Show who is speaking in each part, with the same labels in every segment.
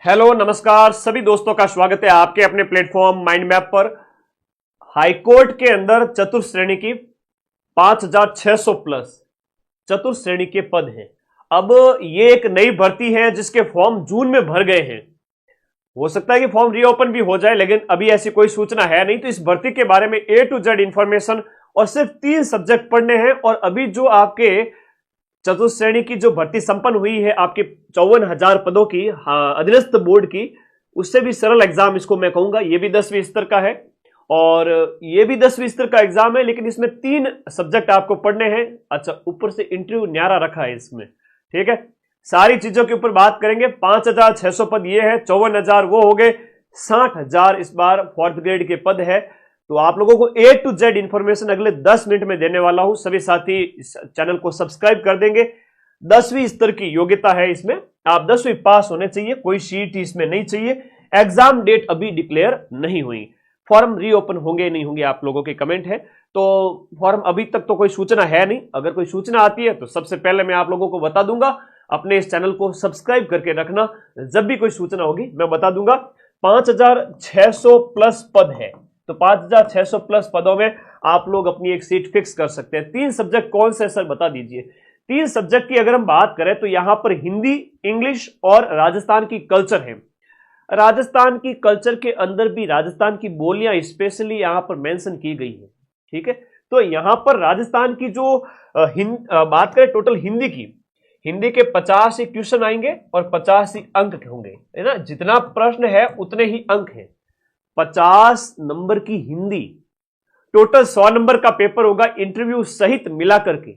Speaker 1: Hello नमस्कार सभी दोस्तों का स्वागत है आपके अपने प्लेटफॉर्म माइंड मैप पर। हाईकोर्ट के अंदर चतुर्थ श्रेणी की 5600 प्लस चतुर्थ श्रेणी के पद हैं। अब ये एक नई भर्ती है जिसके फॉर्म जून में भर गए हैं। हो सकता है कि फॉर्म रीओपन भी हो जाए, लेकिन अभी ऐसी कोई सूचना है नहीं। तो इस भर्ती के बारे में A to Z इंफॉर्मेशन और सिर्फ 3 सब्जेक्ट पढ़ने हैं। और अभी जो आपके चतुर्थ श्रेणी की जो भर्ती संपन्न हुई है आपके 54,000 पदों की अधीनस्थ बोर्ड की, उससे भी सरल एग्जाम इसको मैं कहूंगा। ये भी 10वीं स्तर का है और ये भी 10वीं स्तर का एग्जाम है, लेकिन इसमें 3 सब्जेक्ट आपको पढ़ने हैं। अच्छा, ऊपर से इंटरव्यू न्यारा रखा है इसमें, ठीक है। सारी चीजों के ऊपर बात करेंगे। 5,600 पद ये है, 54,000 वो हो गए, 60,000 इस बार 4th ग्रेड के पद है। तो आप लोगों को A to Z इंफॉर्मेशन अगले 10 मिनट में देने वाला हूं। सभी साथी इस चैनल को सब्सक्राइब कर देंगे। 10वीं स्तर की योग्यता है इसमें, आप 10वीं पास होने चाहिए, कोई CET इसमें नहीं चाहिए। एग्जाम डेट अभी डिक्लेयर नहीं हुई, फॉर्म रीओपन होंगे नहीं होंगे आप लोगों के कमेंट है। तो फॉर्म अभी तक तो कोई सूचना है नहीं। अगर कोई सूचना आती है तो सबसे पहले मैं आप लोगों को बता दूंगा। अपने इस चैनल को सब्सक्राइब करके रखना, जब भी कोई सूचना होगी मैं बता दूंगा। 5,600 प्लस पद है, तो 5,600 प्लस पदों में आप लोग अपनी एक सीट फिक्स कर सकते हैं। 3 सब्जेक्ट कौन से सर बता दीजिए। 3 सब्जेक्ट की अगर हम बात करें तो यहां पर हिंदी, इंग्लिश और राजस्थान की कल्चर है। राजस्थान की कल्चर के अंदर भी राजस्थान की बोलियां स्पेशली यहां पर मेंशन की गई है, ठीक है। तो यहां पर राजस्थान की जो बात करें टोटल हिंदी की, हिंदी के 50 ही क्वेश्चन आएंगे और 50 ही अंक होंगे, है ना। जितना प्रश्न है उतने ही अंक हैं। 50 नंबर की हिंदी, टोटल 100 नंबर का पेपर होगा इंटरव्यू सहित मिला करके।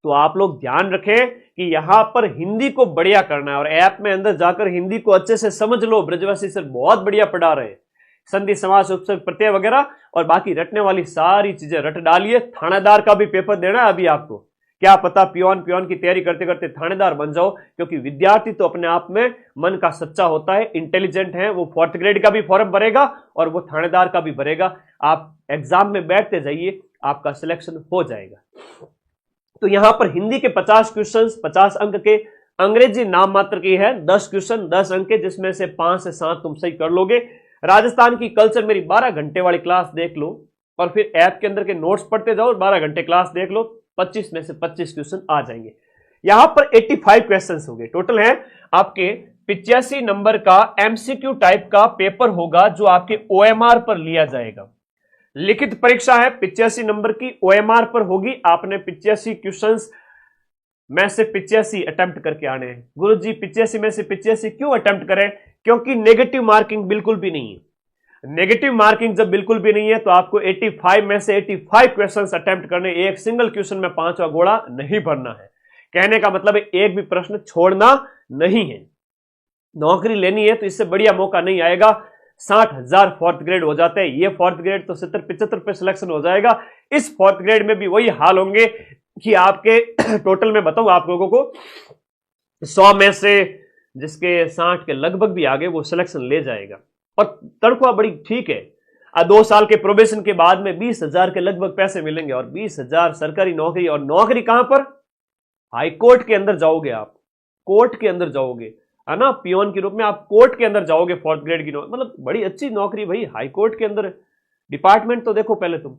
Speaker 1: तो आप लोग ध्यान रखें कि यहां पर हिंदी को बढ़िया करना है और ऐप में अंदर जाकर हिंदी को अच्छे से समझ लो। ब्रजवासी सर बहुत बढ़िया पढ़ा रहे हैं, संधि समास उपसर्ग प्रत्यय वगैरह, और बाकी रटने वाली सारी चीजें रट डालिए। थानेदार का भी पेपर देना है अभी आपको, क्या पता पियोन की तैयारी करते करते थानेदार बन जाओ। क्योंकि विद्यार्थी तो अपने आप में मन का सच्चा होता है, इंटेलिजेंट है, वो 4th ग्रेड का भी फॉर्म भरेगा और वो थानेदार का भी भरेगा। आप एग्जाम में बैठते जाइए, आपका सिलेक्शन हो जाएगा। तो यहां पर हिंदी के 50 क्वेश्चन 50 अंक के, अंग्रेजी नाम मात्र की है 10 क्वेश्चन 10 अंक के, जिसमें से 5 से 7 तुम सही कर लोगे। राजस्थान की कल्चर मेरी 12 घंटे वाली क्लास देख लो और फिर ऐप के अंदर के नोट्स पढ़ते जाओ और 12 घंटे क्लास देख लो। 25 में से 25 क्वेश्चन आ जाएंगे। यहां पर 85 क्वेश्चन हो गए टोटल है। आपके 85 नंबर का MCQ टाइप का पेपर होगा जो आपके OMR पर लिया जाएगा। लिखित परीक्षा है 85 नंबर की, OMR पर होगी। आपने 85 क्वेश्चंस में से 85 अटेम्प्ट करके आने हैं। गुरुजी 85 में से 85 क्यों अटेम्प्ट करें? क्योंकि नेगेटिव मार्किंग बिल्कुल भी नहीं है। नेगेटिव मार्किंग जब बिल्कुल भी नहीं है तो आपको 85 में से 85 क्वेश्चंस अटेम्प्ट करने, एक सिंगल क्वेश्चन में 5वां घोड़ा नहीं भरना है। कहने का मतलब है एक भी प्रश्न छोड़ना नहीं है। नौकरी लेनी है तो इससे बढ़िया मौका नहीं आएगा। 60,000 4th ग्रेड हो जाते हैं, ये 4th ग्रेड तो 70-75 पे सिलेक्शन हो जाएगा। इस 4th ग्रेड में भी वही हाल होंगे कि आपके टोटल में बताऊं आप लोगों को 100 में से जिसके 60 के लगभग भी आगे वो सिलेक्शन ले जाएगा। और तनख्वाह बड़ी ठीक है। 2 साल के प्रोबेशन के बाद में 20,000 के लगभग पैसे मिलेंगे और 20,000 सरकारी नौकरी। और नौकरी कहां पर? हाईकोर्ट के अंदर जाओगे आप, कोर्ट के अंदर जाओगे, है ना। पियोन के रूप में आप कोर्ट के अंदर जाओगे 4th ग्रेड की नौकरी, मतलब बड़ी अच्छी नौकरी भाई। हाईकोर्ट के अंदर डिपार्टमेंट तो देखो पहले तुम।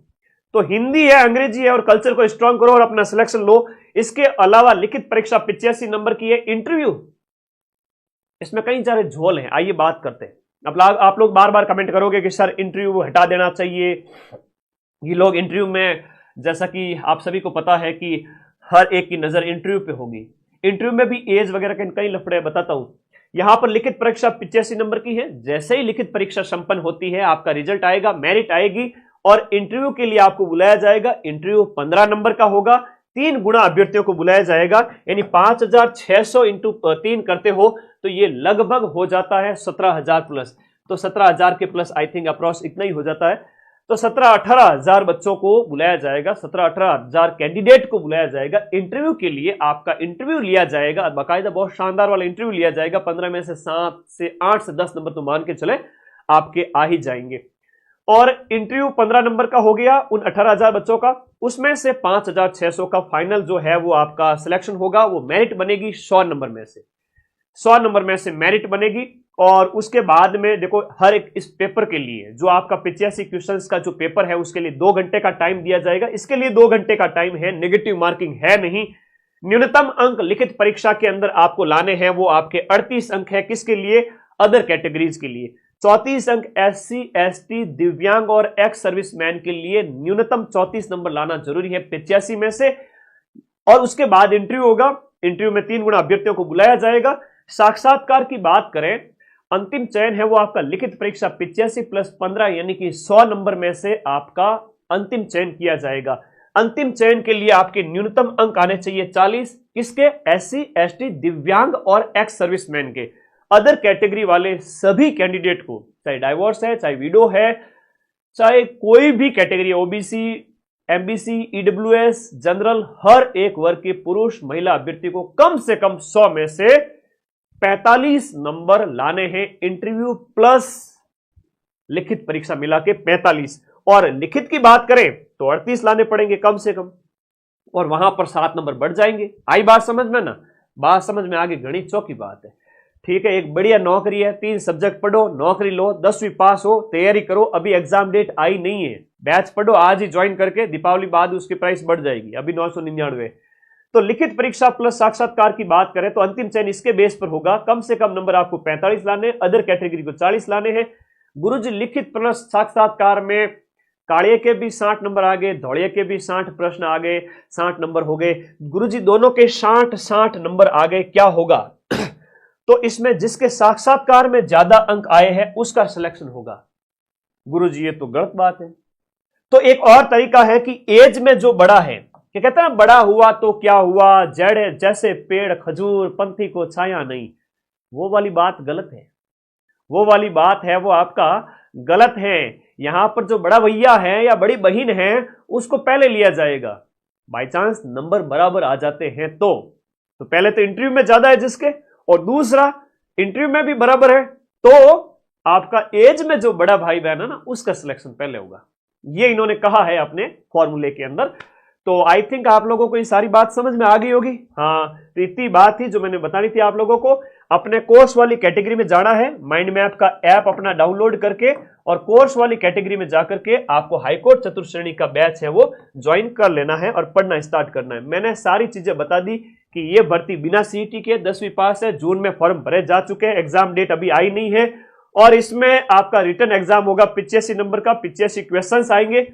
Speaker 1: तो हिंदी है, अंग्रेजी है और कल्चर को स्ट्रांग करो और अपना सिलेक्शन लो। इसके अलावा लिखित परीक्षा 85 नंबर की है। इंटरव्यू इसमें कई सारे झोल हैं, आइए बात करते हैं। अब आप लोग बार बार कमेंट करोगे कि सर इंटरव्यू हटा देना चाहिए। ये लोग इंटरव्यू में, जैसा कि आप सभी को पता है कि हर एक की नजर इंटरव्यू पे होगी। इंटरव्यू में भी एज वगैरह के कई लफड़े बताता हूं। यहां पर लिखित परीक्षा 85 नंबर की है। जैसे ही लिखित परीक्षा संपन्न होती है आपका रिजल्ट आएगा, मेरिट आएगी और इंटरव्यू के लिए आपको बुलाया जाएगा। इंटरव्यू 15 नंबर का होगा। 3 गुना अभ्यर्थियों को बुलाया जाएगा, यानी 5,600 इंटू 3 करते हो तो ये लगभग हो जाता है 17,000 प्लस। तो 17,000 के प्लस आई थिंक अप्रॉक्स इतना ही हो जाता है। तो 17-18,000 बच्चों को बुलाया जाएगा, 17-18,000 कैंडिडेट को बुलाया जाएगा इंटरव्यू के लिए। आपका इंटरव्यू लिया जाएगा, बाकायदा बहुत शानदार वाला इंटरव्यू लिया जाएगा। 15 में से 7 से 8 से 10 नंबर तो मान के चले आपके आ ही जाएंगे। और इंटरव्यू 15 नंबर का हो गया उन 18,000 बच्चों का। उसमें से 5,600 का फाइनल जो है वो आपका सिलेक्शन होगा, वो मेरिट बनेगी 100 नंबर में से। 100 नंबर में से मेरिट बनेगी। और उसके बाद में देखो, हर एक इस पेपर के लिए जो आपका 85 क्वेश्चंस का जो पेपर है उसके लिए 2 घंटे का टाइम दिया जाएगा। इसके लिए 2 घंटे का टाइम है, नेगेटिव मार्किंग है नहीं। न्यूनतम अंक लिखित परीक्षा के अंदर आपको लाने हैं, वो आपके 38 अंक है। किसके लिए? अदर कैटेगरीज के लिए। 34 अंक SC ST दिव्यांग और एक्स सर्विसमैन के लिए न्यूनतम 34 नंबर लाना जरूरी है 85 में से। और उसके बाद इंटरव्यू होगा। इंटरव्यू में 3 गुना अभ्यर्थियों को बुलाया जाएगा। साक्षात्कार की बात करें, अंतिम चयन है वो आपका लिखित परीक्षा 85 प्लस 15 यानी कि 100 नंबर में से आपका अंतिम चयन किया जाएगा। अंतिम चयन के लिए आपके न्यूनतम अंक आने चाहिए 40। किसके? SC ST दिव्यांग और एक्स सर्विसमैन के। अदर कैटेगरी वाले सभी कैंडिडेट को, चाहे डाइवोर्स है, चाहे विडो है, चाहे कोई भी category, OBC MBC EWS general, हर एक वर्ग के पुरुष महिला अभ्यर्थी को कम से कम 100 में से 45 नंबर लाने हैं। इंटरव्यू प्लस लिखित परीक्षा मिला के 45। और लिखित की बात करें तो 38 लाने पड़ेंगे कम से कम, और वहां पर 7 नंबर बढ़ जाएंगे। आई बात समझ में ना? बात समझ में आगे गणित चौकी बात है। ठीक है, एक बढ़िया नौकरी है, 3 सब्जेक्ट पढ़ो, नौकरी लो, 10वीं पास हो, तैयारी करो। अभी एग्जाम डेट आई नहीं है, बैच पढ़ो आज ही ज्वाइन करके, दीपावली बाद उसकी प्राइस बढ़ जाएगी, अभी 999। तो लिखित परीक्षा प्लस साक्षात्कार की बात करें तो अंतिम चयन इसके बेस पर होगा। कम से कम नंबर आपको 45 लाने, अदर कैटेगरी को 40 लाने हैं। गुरुजी लिखित प्लस साक्षात्कार में काड़िए के भी 60 नंबर आ गए, धौड़िए के भी 60 प्रश्न आ गए, 60 नंबर हो गए। गुरुजी दोनों के 60 नंबर आ गए, क्या होगा? तो इसमें जिसके साक्षात्कार में ज्यादा अंक आए हैं उसका सिलेक्शन होगा। गुरुजी ये तो गलत बात है। तो एक और तरीका है कि एज में जो बड़ा है, क्या कहते हैं, बड़ा हुआ तो क्या हुआ, जड़ जैसे पेड़ खजूर, पंथी को छाया नहीं, वो वाली बात गलत है। वो वाली बात है वो आपका गलत है। यहां पर जो बड़ा भैया है या बड़ी बहन है उसको पहले लिया जाएगा। बाई चांस नंबर बराबर आ जाते हैं तो पहले तो इंटरव्यू में ज्यादा है जिसके, और दूसरा इंटरव्यू में भी बराबर है तो आपका एज में जो बड़ा भाई बहन है ना उसका सिलेक्शन पहले होगा। ये इन्होंने कहा है अपने फॉर्मूले के अंदर। तो आई थिंक आप लोगों को ये सारी बात समझ में आ गई होगी। हाँ, तो इतनी बात थी जो मैंने बतानी थी आप लोगों को। अपने कोर्स वाली कैटेगरी में जाना है, माइंड मैप का ऐप अपना डाउनलोड करके, और कोर्स वाली कैटेगरी में जाकर के आपको हाईकोर्ट चतुर्श्रेणी का बैच है वो ज्वाइन कर लेना है और पढ़ना स्टार्ट करना है। मैंने सारी चीजें बता दी कि ये भर्ती बिना CET के 10वीं पास है, जून में फॉर्म भरे जा चुके हैं, एग्जाम डेट अभी आई नहीं है, और इसमें आपका रिटर्न एग्जाम होगा 85 नंबर का, 85 क्वेश्चंस आएंगे,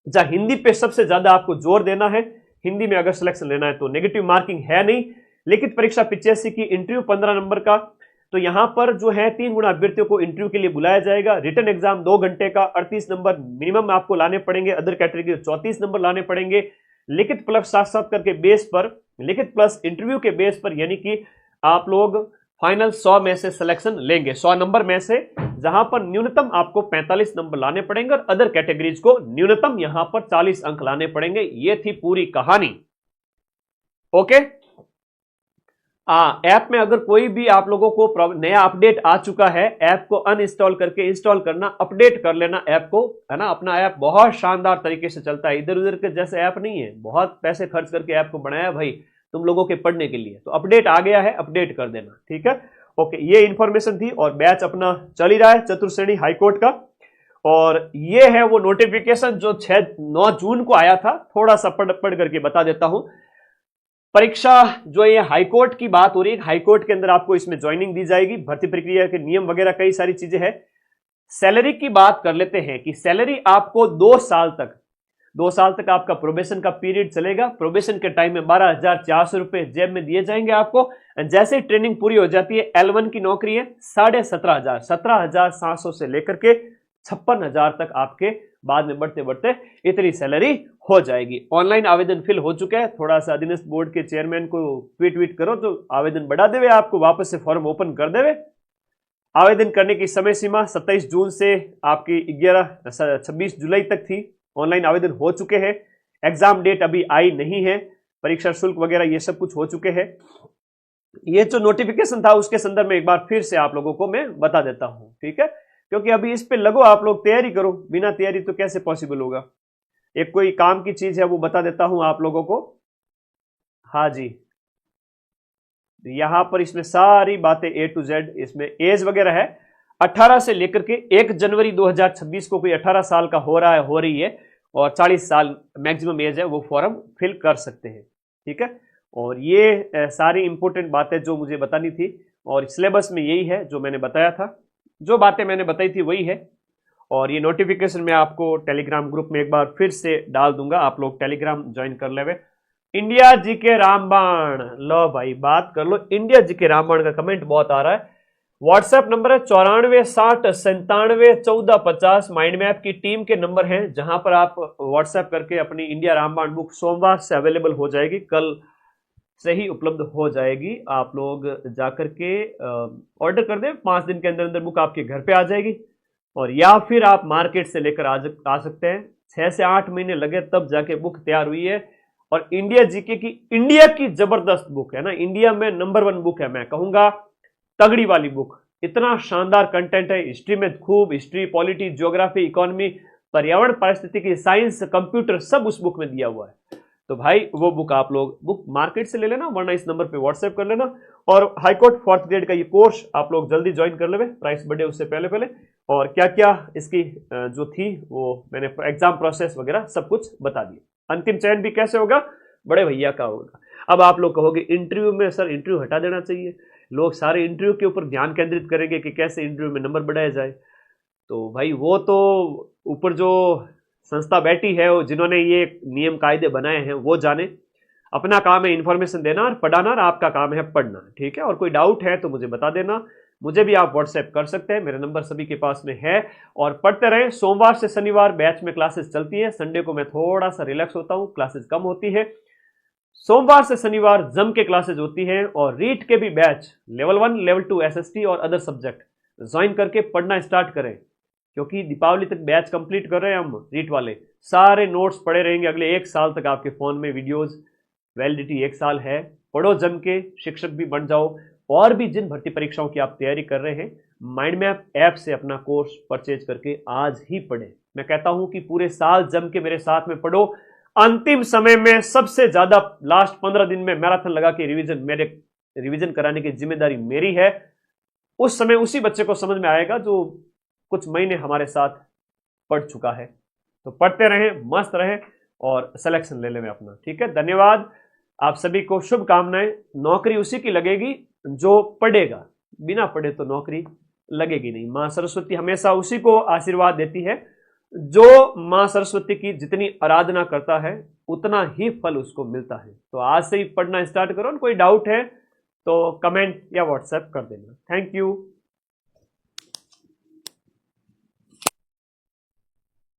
Speaker 1: जहां हिंदी पे सबसे ज्यादा आपको जोर देना है। हिंदी में अगर सिलेक्शन लेना है तो नेगेटिव मार्किंग है नहीं। लिखित परीक्षा 85 की, इंटरव्यू 15 नंबर का। तो यहां पर जो है 3 गुना अभ्यर्थियों को इंटरव्यू के लिए बुलाया जाएगा। रिटर्न एग्जाम 2 घंटे का, 38 नंबर मिनिमम आपको लाने पड़ेंगे, अदर कैटेगरी 34 नंबर लाने पड़ेंगे। लिखित प्लस साक्षात्कार के बेस पर, लिखित प्लस इंटरव्यू के बेस पर, यानी कि आप लोग फाइनल 100 में से सिलेक्शन लेंगे, 100 नंबर में से, जहां पर न्यूनतम आपको 45 नंबर लाने पड़ेंगे और अदर कैटेगरीज को न्यूनतम यहां पर 40 अंक लाने पड़ेंगे। ये थी पूरी कहानी। ओके, ऐप में अगर कोई भी आप लोगों को नया अपडेट आ चुका है, ऐप को अनइंस्टॉल करके इंस्टॉल करना, अपडेट कर लेना ऐप को, है ना। अपना ऐप बहुत शानदार तरीके से चलता है, इधर उधर के जैसे ऐप नहीं है। बहुत पैसे खर्च करके ऐप को बनाया भाई तुम लोगों के पढ़ने के लिए, तो अपडेट आ गया है, अपडेट कर देना, ठीक है। ओके, ये इंफॉर्मेशन थी, और बैच अपना चल ही रहा है चतुर्श्रेणी हाईकोर्ट का। और ये है वो नोटिफिकेशन जो 9 जून को आया था, थोड़ा सा पढ़ करके बता देता हूं। परीक्षा जो ये हाईकोर्ट की बात हो रही है, हाईकोर्ट के अंदर आपको इसमें ज्वाइनिंग दी जाएगी, भर्ती प्रक्रिया के नियम वगैरह कई सारी चीजें हैं। सैलरी की बात कर लेते हैं कि सैलरी आपको 2 साल तक आपका प्रोबेशन का पीरियड चलेगा। प्रोबेशन के टाइम में 12,400 रुपए जेब में दिए जाएंगे आपको। जैसे ही ट्रेनिंग पूरी हो जाती है, L1 की नौकरी है, 17,500, 17,700 से लेकर के 56,000 तक आपके बाद में बढ़ते बढ़ते इतनी सैलरी हो जाएगी। ऑनलाइन आवेदन फिल हो चुका है, थोड़ा सा अधीनस्थ बोर्ड के चेयरमैन को ट्वीट करो तो आवेदन बढ़ा देवे, आपको वापस से फॉर्म ओपन कर देवे। आवेदन करने की समय सीमा 27 जून से आपकी 26 जुलाई तक थी। ऑनलाइन आवेदन हो चुके हैं, एग्जाम डेट अभी आई नहीं है, परीक्षा शुल्क वगैरह ये सब कुछ हो चुके हैं। ये जो नोटिफिकेशन था उसके संदर्भ में एक बार फिर से आप लोगों को मैं बता देता हूं, ठीक है, क्योंकि अभी इस पे लगो, आप लोग तैयारी करो, बिना तैयारी तो कैसे पॉसिबल होगा। एक कोई काम की चीज है वो बता देता हूं आप लोगों को। हाँ जी, यहां पर इसमें सारी बातें A to Z, इसमें एज वगैरह है 18 से लेकर के 1 जनवरी 2026 को कोई 18 साल का हो रहा है, हो रही है और 40 साल मैक्सिमम एज है, वो फॉर्म फिल कर सकते हैं। ठीक है, और ये सारी इंपॉर्टेंट बातें जो मुझे बतानी थी और सिलेबस में यही है जो मैंने बताया था, जो बातें मैंने बताई थी वही है। और ये नोटिफिकेशन मैं आपको टेलीग्राम ग्रुप में एक बार फिर से डाल दूंगा, आप लोग टेलीग्राम ज्वाइन कर लेवे। इंडिया जी के रामबाण, लो भाई बात कर लो। इंडिया जी के रामबाण का कमेंट बहुत आ रहा है। व्हाट्सएप नंबर है 9460971450। माइंड मैप की टीम के नंबर हैं जहां पर आप व्हाट्सएप करके अपनी इंडिया रामबाण बुक सोमवार से अवेलेबल हो जाएगी, कल से ही उपलब्ध हो जाएगी। आप लोग जाकर के ऑर्डर कर दें, 5 दिन के अंदर अंदर बुक आपके घर पे आ जाएगी। और या फिर आप मार्केट से लेकर आ सकते हैं, 6 से 8 महीने लगे तब जाके बुक तैयार हुई है। और इंडिया जीके की, इंडिया की जबरदस्त बुक है ना, इंडिया में नंबर 1 बुक है, मैं कहूंगा तगड़ी वाली बुक। इतना शानदार कंटेंट है, हिस्ट्री में खूब, हिस्ट्री, पॉलिटी, ज्योग्राफी, इकोनॉमी, पर्यावरण, पारिस्थितिकी, साइंस, कंप्यूटर सब उस बुक में दिया हुआ है। तो भाई वो बुक आप लोग बुक मार्केट से ले लेना, वरना इस नंबर पे व्हाट्सएप कर लेना। और हाईकोर्ट 4th ग्रेड का ये कोर्स आप लोग जल्दी ज्वाइन कर लेवे, प्राइस बढ़े उससे पहले पहले। और क्या क्या इसकी जो थी वो मैंने एग्जाम प्रोसेस वगैरह सब कुछ बता दिया। अंतिम चयन भी कैसे होगा, बड़े भैया का होगा। अब आप लोग कहोगे इंटरव्यू में सर इंटरव्यू हटा देना चाहिए, लोग सारे इंटरव्यू के ऊपर ध्यान केंद्रित करेंगे कि कैसे इंटरव्यू में नंबर बढ़ाया जाए। तो भाई वो तो ऊपर जो संस्था बैठी है, जिन्होंने ये नियम कायदे बनाए हैं, वो जाने। अपना काम है इन्फॉर्मेशन देना और पढ़ाना, और आपका काम है पढ़ना। ठीक है, और कोई डाउट है तो मुझे बता देना, मुझे भी आप व्हाट्सएप कर सकते हैं, मेरा नंबर सभी के पास में है। और पढ़ते रहें, सोमवार से शनिवार बैच में क्लासेस चलती है, संडे को मैं थोड़ा सा रिलैक्स होता हूँ, क्लासेस कम होती है। सोमवार से शनिवार जम के क्लासेज होती हैं। और रीट के भी बैच लेवल 1, लेवल 2 SST और अदर सब्जेक्ट ज्वाइन करके पढ़ना स्टार्ट करें, क्योंकि दीपावली तक बैच कंप्लीट कर रहे हैं हम। रीट वाले सारे नोट्स पड़े रहेंगे अगले 1 साल तक आपके फोन में, वीडियोस, वैलिडिटी 1 साल है। पढ़ो जम के, शिक्षक भी बन जाओ। और भी जिन भर्ती परीक्षाओं की आप तैयारी कर रहे हैं, माइंड मैप ऐप से अपना कोर्स परचेज करके आज ही पढ़े। मैं कहता हूं कि पूरे साल जम के मेरे साथ में पढ़ो, अंतिम समय में सबसे ज्यादा लास्ट 15 दिन में मैराथन लगा के रिवीजन कराने की जिम्मेदारी मेरी है। उस समय उसी बच्चे को समझ में आएगा जो कुछ महीने हमारे साथ पढ़ चुका है। तो पढ़ते रहें, मस्त रहें और सिलेक्शन ले लें अपना। ठीक है, धन्यवाद। आप सभी को शुभकामनाएं। नौकरी उसी की लगेगी जो पढ़ेगा, बिना पढ़े तो नौकरी लगेगी नहीं। मां सरस्वती हमेशा उसी को आशीर्वाद देती है जो मां सरस्वती की जितनी आराधना करता है उतना ही फल उसको मिलता है। तो आज से ही पढ़ना स्टार्ट करो। कोई डाउट है तो कमेंट या व्हाट्सएप कर देना। Thank you.